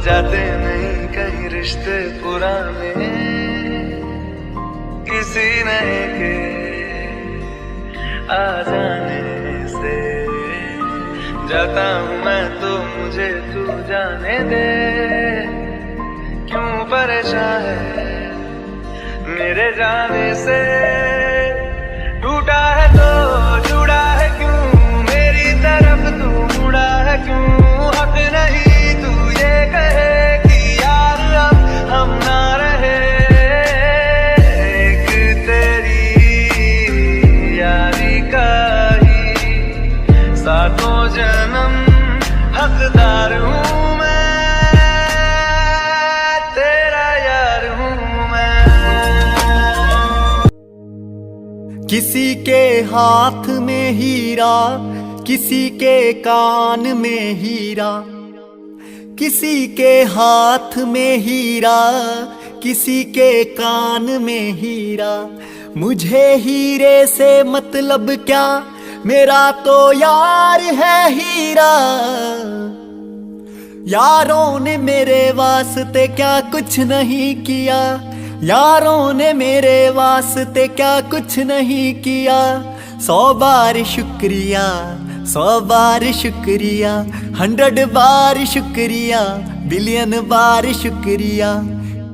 जाते नहीं कहीं रिश्ते पुराने किसी नए के आ जाने से। जाता हूँ मैं तो मुझे तू जाने दे, क्यों परेशान है मेरे जाने से। टूटा है तो जुड़ा है क्यों, मेरी तरफ तू मुड़ा है क्यों। हक नहीं तू ये कहे कि यार अब हम ना रहे। एक तेरी यारी का ही सातों जन्म हकदार हूँ मैं, तेरा यार हूँ मैं। किसी के हाथ में हीरा, किसी के कान में हीरा, किसी के हाथ में हीरा, किसी के कान में हीरा। मुझे हीरे से मतलब क्या, मेरा तो यार है हीरा। यारों ने मेरे वास्ते क्या कुछ नहीं किया, यारों ने मेरे वास्ते क्या कुछ नहीं किया। 100 बार शुक्रिया, 100 बार शुक्रिया, 100 बार शुक्रिया, बिलियन बार शुक्रिया।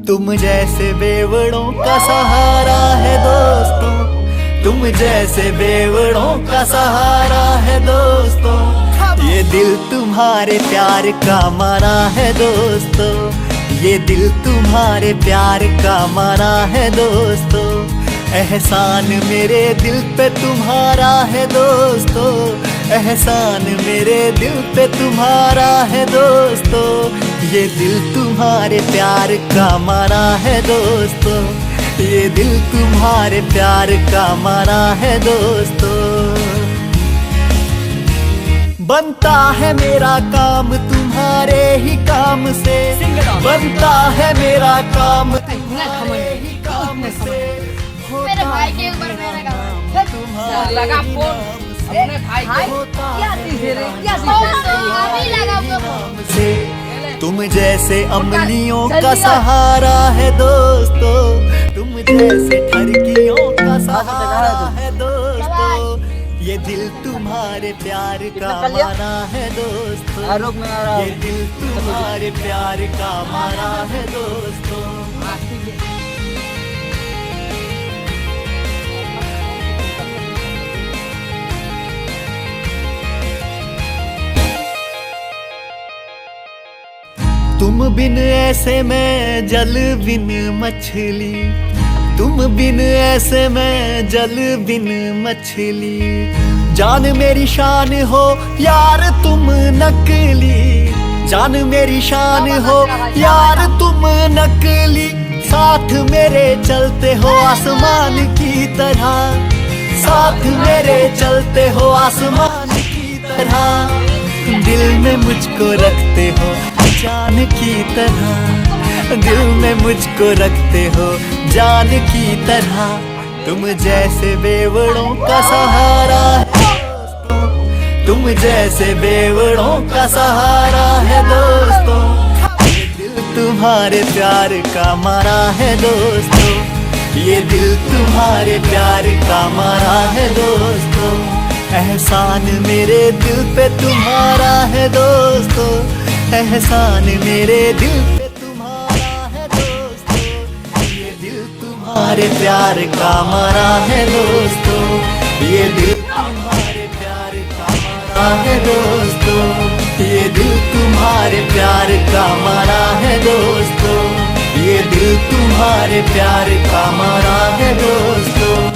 तुम जैसे बेवड़ों का सहारा है दोस्तों, तुम जैसे बेवड़ों का सहारा है दोस्तों। ये दिल तुम्हारे प्यार का मारा है दोस्तों, ये दिल तुम्हारे प्यार का मारा है दोस्तों। एहसान मेरे दिल पे तुम्हारा है दोस्तों, एहसान मेरे दिल पे तुम्हारा है दोस्तों। ये दिल तुम्हारे प्यार का मारा है दोस्तों, ये दिल तुम्हारे प्यार का मारा है दोस्तों। बनता है मेरा काम तुम्हारे ही काम से, बनता है मेरा काम तुम्हारे ही काम से। मेरे भाई के ऊपर मेरा काम लगा फोन अपने भाई को। क्या चीज़ है रे, क्या अभी लगा से। तुम जैसे अमलियों का सहारा है दोस्तों, तुम जैसे ठरकियों का सहारा है दोस्तों। ये दिल तुम्हारे प्यार का मारा है दोस्तों, ये दिल तुम्हारे प्यार का मारा है दोस्तों। तुम बिन ऐसे मैं जल बिन मछली, तुम बिन ऐसे मैं जल बिन मछली। जान मेरी शान हो यार तुम नकली, जान मेरी शान हो यार तुम नकली। साथ मेरे चलते हो आसमान की तरह, साथ मेरे चलते हो आसमान की तरह। दिल में मुझको रखते हो जान की तरह, दिल में मुझको रखते हो जान की तरह। तुम जैसे बेवड़ों का सहारा है दोस्तों, तुम जैसे बेवड़ों का सहारा है दोस्तों। ये दिल तुम्हारे प्यार का मारा है दोस्तों, ये दिल तुम्हारे प्यार का मारा है दोस्तों। एहसान मेरे दिल पे तुम्हारा है दोस्तों, एहसान मेरे दिल पे तुम्हारा है दोस्तों। ये दिल तुम्हारे प्यार का मारा है दोस्तों, ये दिल तुम्हारे प्यार का मारा है दोस्तों। ये दिल तुम्हारे प्यार का मारा है दोस्तों, ये दिल तुम्हारे प्यार का मारा है दोस्तों।